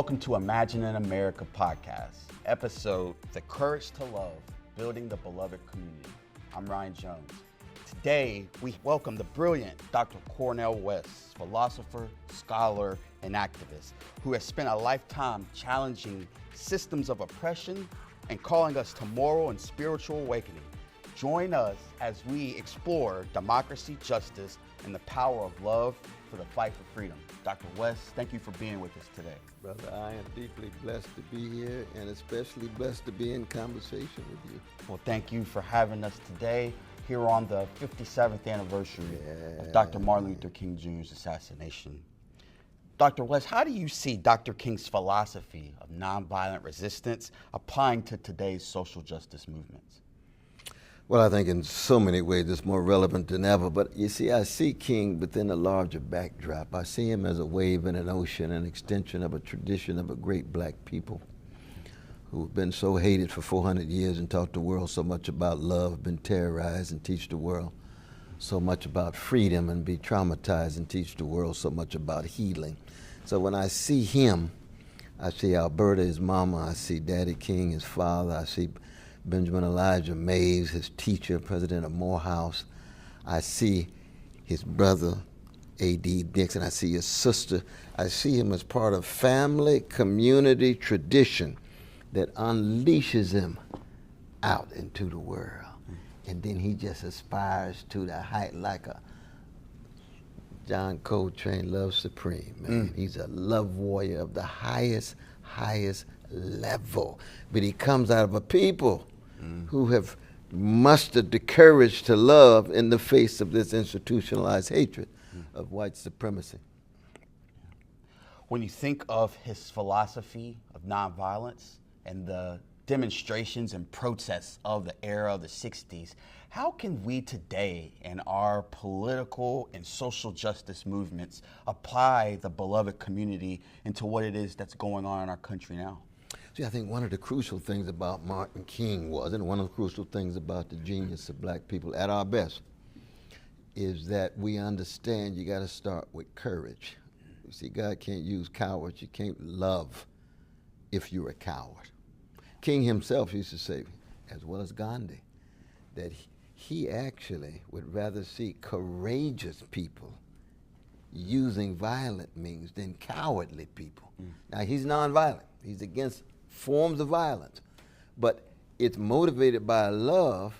welcome to Imagine an America podcast, episode The Courage to Love, Building the Beloved Community. I'm Ryan Jones. Today, we welcome the brilliant Dr. Cornel West, philosopher, scholar, and activist, who has spent a lifetime challenging systems of oppression and calling us to moral and spiritual awakening. Join us as we explore democracy, justice, and the power of love for the fight for freedom. Dr. West, thank you for being with us today. Brother, I am deeply blessed to be here and especially blessed to be in conversation with you. Well, thank you for having us today here on the 57th anniversary of Dr. Martin Luther King Jr.'s assassination. Dr. West, how do you see Dr. King's philosophy of nonviolent resistance applying to today's social justice movements? Well, I think in so many ways it's more relevant than ever, but you see, I see King within a larger backdrop. I see him as a wave in an ocean, an extension of a tradition of a great black people who've been so hated for 400 years and taught the world so much about love, been terrorized and teach the world so much about freedom, and be traumatized and teach the world so much about healing. So when I see him, I see Alberta, his mama, I see Daddy King, his father, I see Benjamin Elijah Mays, his teacher, president of Morehouse. I see his brother, A.D. Dixon. I see his sister. I see him as part of family, community, tradition that unleashes him out into the world. And then he just aspires to the height like a John Coltrane Love Supreme, man. He's a love warrior of the highest level. But he comes out of a people who have mustered the courage to love in the face of this institutionalized hatred of white supremacy. When you think of his philosophy of nonviolence and the demonstrations and protests of the era of the 60s, how can we today in our political and social justice movements apply the beloved community into what it is that's going on in our country now? See, I think one of the crucial things about Martin King was, and one of the crucial things about the genius of black people at our best, is that we understand you got to start with courage. You see, God can't use cowards. You can't love if you're a coward. King himself used to say, as well as Gandhi, that he actually would rather see courageous people using violent means than cowardly people. Now, he's nonviolent. He's against forms of violence, but it's motivated by love,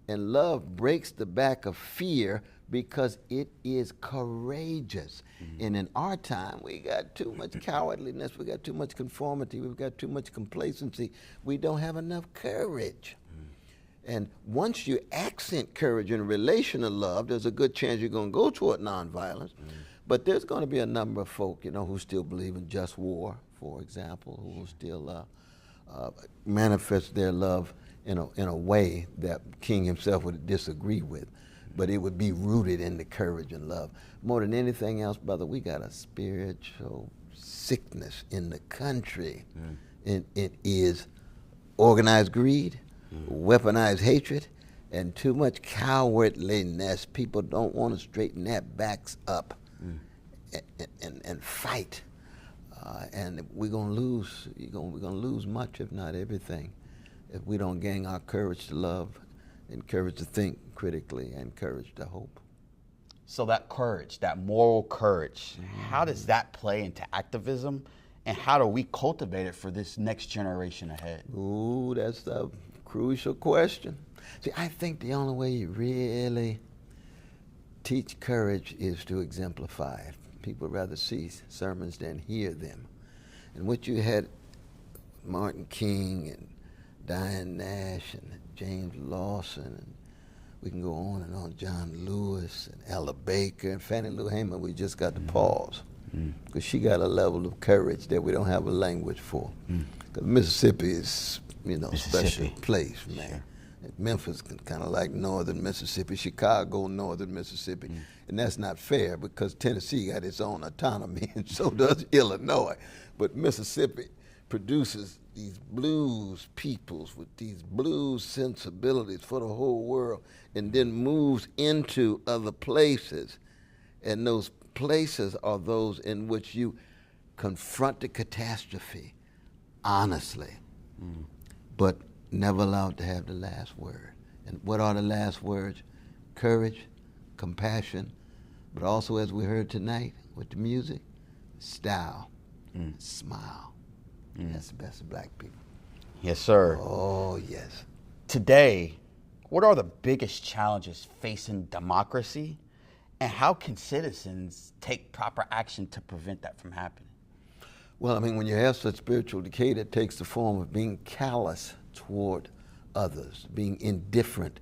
and love breaks the back of fear because it is courageous. And in our time, we got too much cowardliness, we got too much conformity, we've got too much complacency. We don't have enough courage. And once you accent courage in relation to love, there's a good chance you're going to go toward nonviolence. But there's going to be a number of folk, you know, who still believe in just war, for example, who will still manifest their love in a way that King himself would disagree with. But it would be rooted in the courage and love. More than anything else, brother, we got a spiritual sickness in the country. And it is organized greed, weaponized hatred, and too much cowardliness. People don't want to straighten their backs up and fight. And we're gonna lose. We're gonna lose much, if not everything, if we don't gain our courage to love, and courage to think critically, and courage to hope. So that courage, that moral courage, how does that play into activism, and how do we cultivate it for this next generation ahead? Ooh, that's a crucial question. See, I think the only way you really teach courage is to exemplify it. People rather see sermons than hear them. And what you had Martin King and Diane Nash and James Lawson, and we can go on and on, John Lewis and Ella Baker and Fannie Lou Hamer, we just got to pause. Because she got a level of courage that we don't have a language for. Because Mississippi is, you know, a special place, man. Sure. Memphis kind of like northern Mississippi, Chicago, northern Mississippi. And that's not fair because Tennessee got its own autonomy and so does Illinois. But Mississippi produces these blues peoples with these blues sensibilities for the whole world, and then moves into other places. And those places are those in which you confront the catastrophe honestly, but never allowed to have the last word. And what are the last words? Courage, compassion, but also, as we heard tonight with the music, style, smile. That's the best of black people. Yes, sir. Oh, yes. Today, what are the biggest challenges facing democracy, and how can citizens take proper action to prevent that from happening? Well, I mean, when you have such spiritual decay, that takes the form of being callous toward others, being indifferent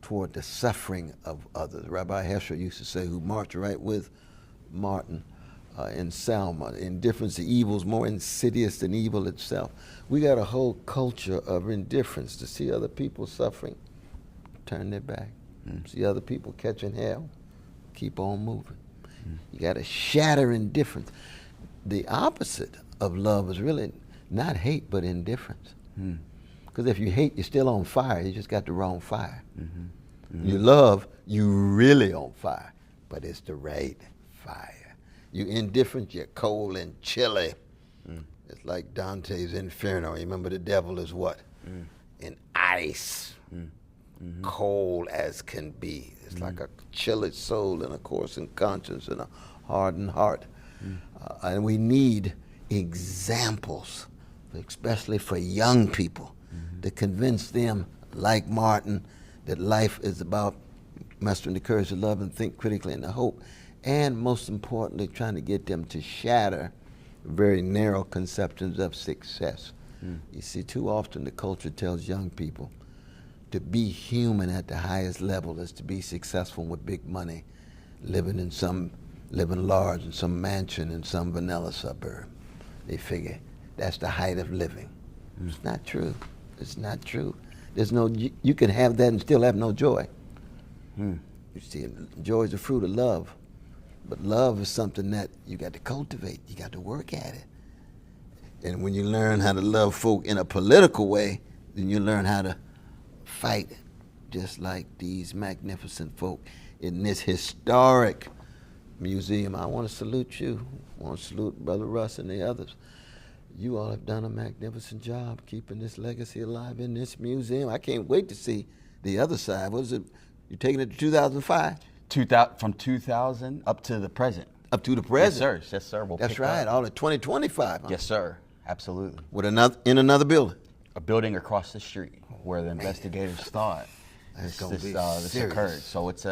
toward the suffering of others. Rabbi Heschel used to say, who marched right with Martin in Selma, indifference to evil is more insidious than evil itself. We got a whole culture of indifference. To see other people suffering, turn their back. See other people catching hell, keep on moving. You got to shatter indifference. The opposite of love is really not hate, but indifference. Because if you hate, you're still on fire. You just got the wrong fire. You love, you really on fire, but it's the right fire. You indifferent, you're cold and chilly. It's like Dante's Inferno. Remember, the devil is what? In ice, cold as can be. It's like a chilly soul and a coarsened conscience and a hardened heart. And we need examples, especially for young people, to convince them, like Martin, that life is about mastering the courage to love and think critically and to hope, and most importantly, trying to get them to shatter very narrow conceptions of success. You see, too often the culture tells young people to be human at the highest level is to be successful with big money, living large in some mansion in some vanilla suburb. They figure that's the height of living. It's not true. It's not true. There's no, you can have that and still have no joy. You see, joy is the fruit of love. But love is something that you got to cultivate. You got to work at it. And when you learn how to love folk in a political way, then you learn how to fight just like these magnificent folk in this historic museum. I want to salute you. I want to salute Brother Russ and the others. You all have done a magnificent job keeping this legacy alive in this museum. I can't wait to see the other side. What is it? You're taking it to 2005? From 2000 up to the present. Up to the present? Yes, sir. We'll That's right, all at 2025. Huh? Yes, sir. Absolutely. With another building? A building across the street where the investigators thought this occurred. So it's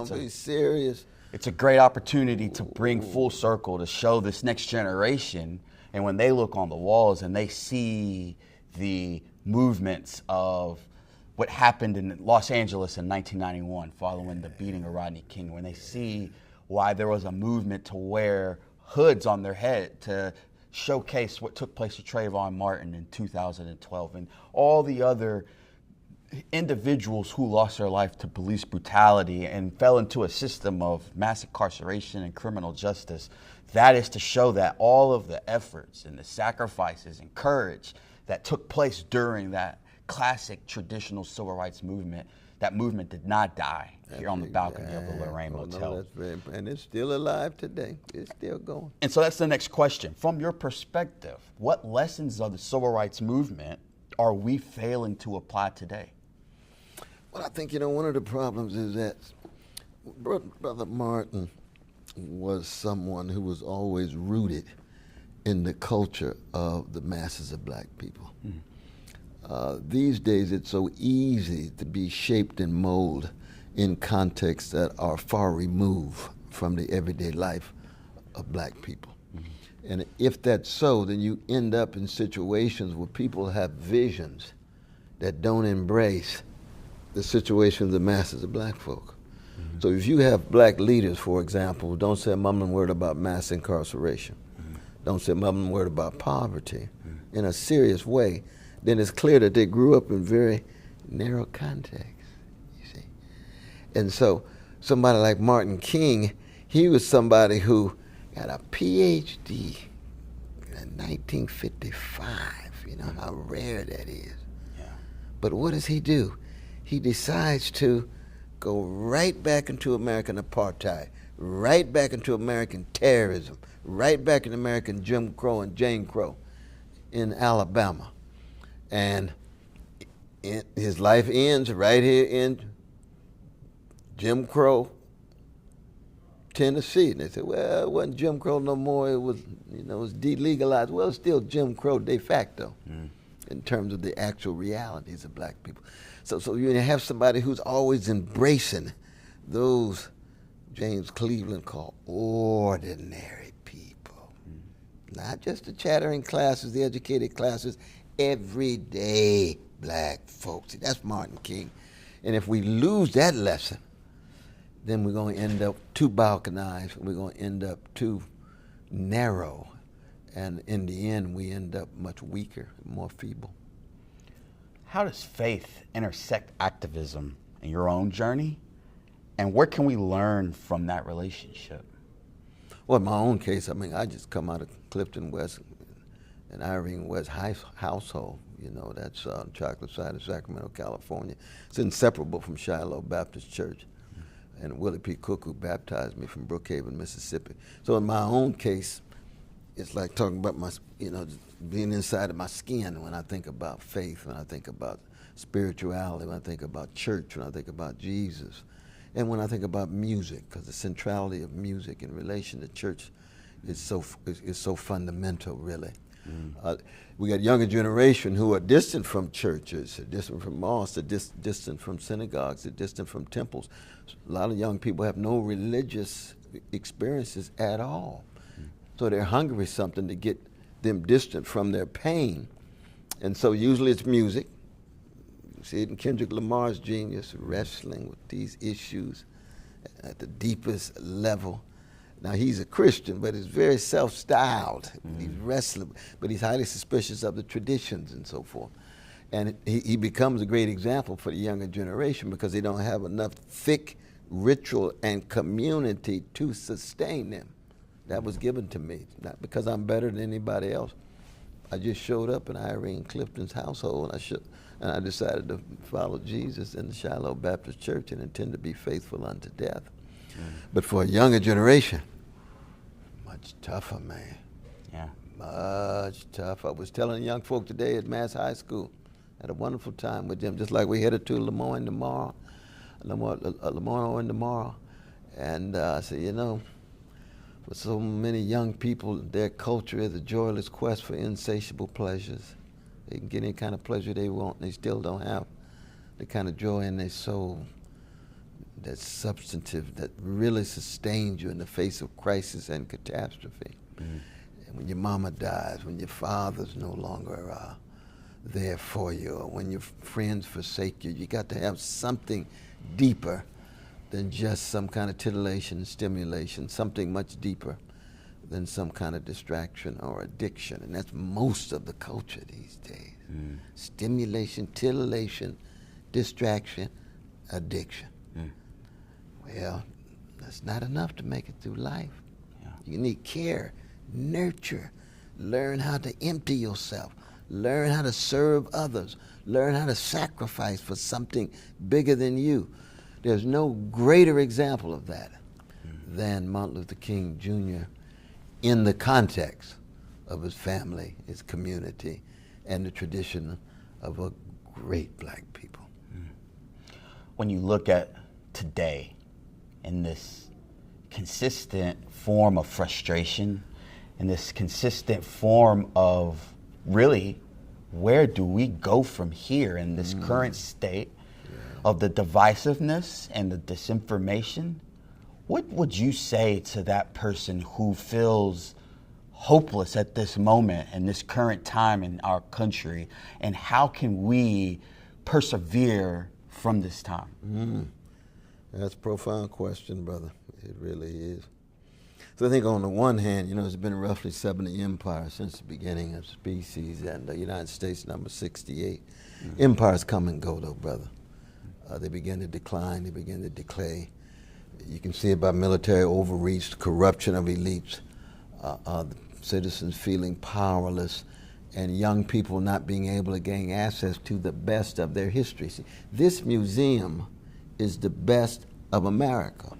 be serious. It's a great opportunity to bring full circle to show this next generation, and when they look on the walls and they see the movements of what happened in Los Angeles in 1991 following the beating of Rodney King, when they see why there was a movement to wear hoods on their head to showcase what took place to Trayvon Martin in 2012 and all the other individuals who lost their life to police brutality and fell into a system of mass incarceration and criminal justice. That is to show that all of the efforts and the sacrifices and courage that took place during that classic traditional civil rights movement, that movement did not die here on the balcony of the Lorraine Motel. And it's still alive today. It's still going. And so that's the next question. From your perspective, what lessons of the civil rights movement are we failing to apply today? Well, I think, one of the problems is that Brother Martin was someone who was always rooted in the culture of the masses of black people. These days, it's so easy to be shaped and molded in contexts that are far removed from the everyday life of black people. And if that's so, then you end up in situations where people have visions that don't embrace the situation of the masses of black folk. So if you have black leaders, for example, don't say a mumbling word about mass incarceration, don't say a mumbling word about poverty in a serious way, then it's clear that they grew up in very narrow contexts, you see. And so somebody like Martin King, he was somebody who got a PhD in 1955. You know how rare that is. Yeah. But what does he do? He decides to go right back into American apartheid, right back into American terrorism, right back in American Jim Crow and Jane Crow in Alabama. And his life ends right here in Jim Crow, Tennessee. And they said, well, it wasn't Jim Crow no more. It was, it was delegalized. Well, it's still Jim Crow de facto in terms of the actual realities of black people. So you have somebody who's always embracing those James Cleveland called ordinary people. Not just the chattering classes, the educated classes, everyday black folks. That's Martin King. And if we lose that lesson, then we're going to end up too balkanized. We're going to end up too narrow. And in the end, we end up much weaker, more feeble. How does faith intersect activism in your own journey? And where can we learn from that relationship? Well, in my own case, I just come out of Clifton West and Irene West household. That's on the chocolate side of Sacramento, California. It's inseparable from Shiloh Baptist Church. And Willie P. Cook, who baptized me from Brookhaven, Mississippi. So in my own case, it's like talking about my, being inside of my skin when I think about faith, when I think about spirituality, when I think about church, when I think about Jesus, and when I think about music, because the centrality of music in relation to church is so fundamental, really. We got younger generation who are distant from churches, are distant from mosques, are distant from synagogues, are distant from temples. A lot of young people have no religious experiences at all. So they're hungry for something to get them distant from their pain. And so usually it's music. You see it in Kendrick Lamar's genius, wrestling with these issues at the deepest level. Now, he's a Christian, but he's very self-styled. He's wrestling, but he's highly suspicious of the traditions and so forth. And he becomes a great example for the younger generation because they don't have enough thick ritual and community to sustain them. That was given to me, not because I'm better than anybody else. I just showed up in Irene Clifton's household, and I decided to follow Jesus in the Shiloh Baptist Church and intend to be faithful unto death. But for a younger generation, much tougher, man. Yeah. Much tougher. I was telling young folk today at Mass High School, had a wonderful time with them, just like we headed to Lemoyne tomorrow. And I said, for so many young people, their culture is a joyless quest for insatiable pleasures. They can get any kind of pleasure they want, and they still don't have the kind of joy in their soul that's substantive, that really sustains you in the face of crisis and catastrophe. And when your mama dies, when your father's no longer there for you, or when your friends forsake you, you got to have something deeper than just some kind of titillation and stimulation, something much deeper than some kind of distraction or addiction. And that's most of the culture these days. Stimulation, titillation, distraction, addiction. Well, that's not enough to make it through life. You need care, nurture, learn how to empty yourself, learn how to serve others, learn how to sacrifice for something bigger than you. There's no greater example of that than Martin Luther King Jr. in the context of his family, his community, and the tradition of a great black people. When you look at today in this consistent form of frustration, in this consistent form of really, where do we go from here in this current state of the divisiveness and the disinformation, what would you say to that person who feels hopeless at this moment in this current time in our country, and how can we persevere from this time? That's a profound question, brother. It really is. So I think on the one hand, there's been roughly 70 empires since the beginning of species, and the United States number 68. Empires come and go, though, brother. They begin to decline, they begin to decay. You can see it by military overreach, the corruption of elites, citizens feeling powerless, and young people not being able to gain access to the best of their history. See, this museum is the best of America.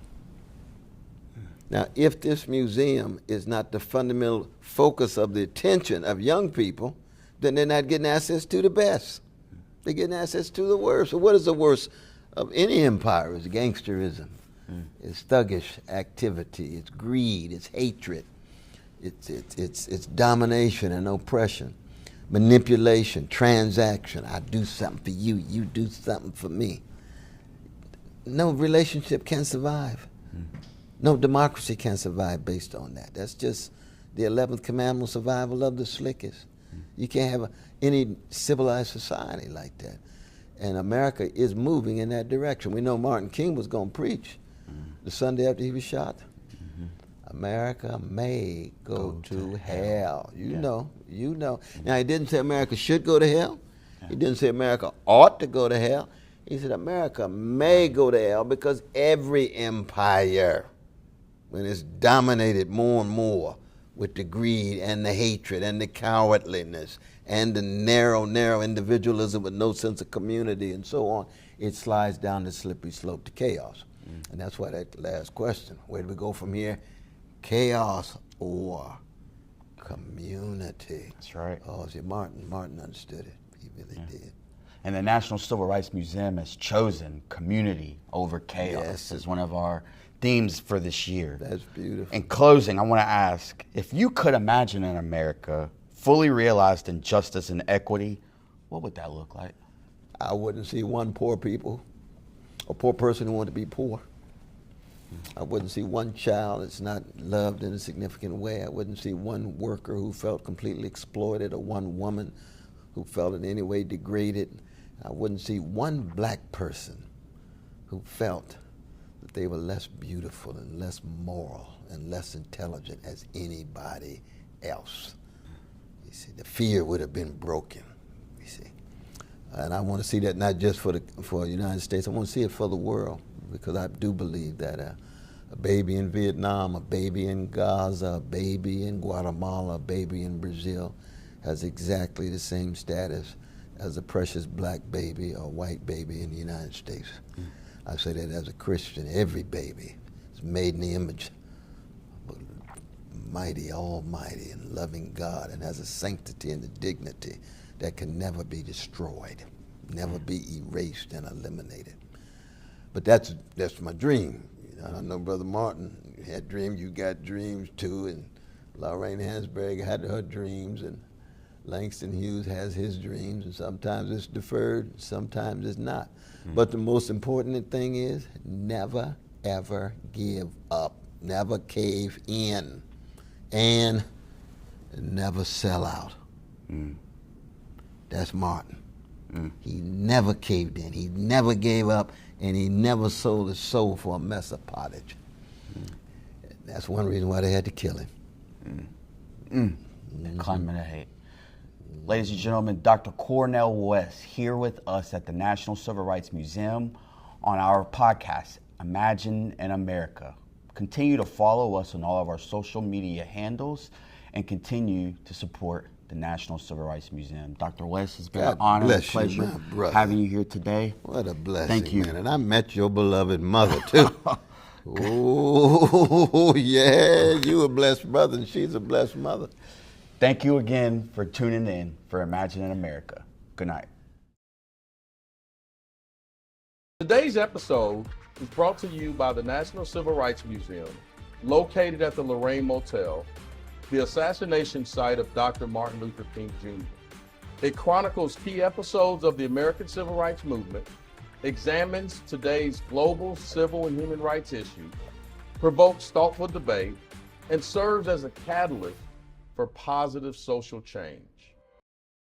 Now, if this museum is not the fundamental focus of the attention of young people, then they're not getting access to the best. They're getting access to the worst. So what is the worst of any empire? It's gangsterism. It's thuggish activity. It's greed. It's hatred. It's domination and oppression, manipulation, transaction. I do something for you. You do something for me. No relationship can survive. No democracy can survive based on that. That's just the 11th commandment, survival of the slickest. You can't have any civilized society like that. And America is moving in that direction. We know Martin King was going to preach the Sunday after he was shot. America may go to hell. You know. Now, he didn't say America should go to hell. He didn't say America ought to go to hell. He said America may go to hell because every empire, when it's dominated more and more with the greed and the hatred and the cowardliness and the narrow individualism with no sense of community and so on, it slides down the slippery slope to chaos. And that's why that last question, where do we go from here? Chaos or community. That's right. Oh, see, Martin understood it. He really did. And the National Civil Rights Museum has chosen community over chaos as one of our themes for this year. That's beautiful. In closing, I want to ask, if you could imagine an America fully realized in justice and equity, what would that look like? I wouldn't see one poor person who wanted to be poor. I wouldn't see one child that's not loved in a significant way. I wouldn't see one worker who felt completely exploited or one woman who felt in any way degraded. I wouldn't see one black person who felt that they were less beautiful and less moral and less intelligent as anybody else. You see, the fear would have been broken, you see. And I want to see that not just for the United States, I want to see it for the world, because I do believe that a baby in Vietnam, a baby in Gaza, a baby in Guatemala, a baby in Brazil has exactly the same status as a precious black baby or white baby in the United States. I say that as a Christian. Every baby is made in the image of a mighty, almighty, and loving God, and has a sanctity and a dignity that can never be destroyed, never be erased and eliminated. But that's my dream. You know, I know Brother Martin had dreams. You got dreams too, and Lorraine Hansberg had her dreams, and Langston Hughes has his dreams, and sometimes it's deferred, sometimes it's not. But the most important thing is never, ever give up, never cave in, and never sell out. That's Martin. He never caved in, he never gave up, and he never sold his soul for a mess of pottage. That's one reason why they had to kill him. Climate of hate. Ladies and gentlemen, Dr. Cornel West here with us at the National Civil Rights Museum on our podcast, Imagine an America. Continue to follow us on all of our social media handles and continue to support the National Civil Rights Museum. Dr. West, it's been an honor and pleasure having you here today. What a blessing, Thank you. Man. And I met your beloved mother, too. Oh, yeah, you a blessed brother, and she's a blessed mother. Thank you again for tuning in for Imagine an America. Good night. Today's episode is brought to you by the National Civil Rights Museum, located at the Lorraine Motel, the assassination site of Dr. Martin Luther King Jr. It chronicles key episodes of the American Civil Rights Movement, examines today's global civil and human rights issues, provokes thoughtful debate, and serves as a catalyst for positive social change.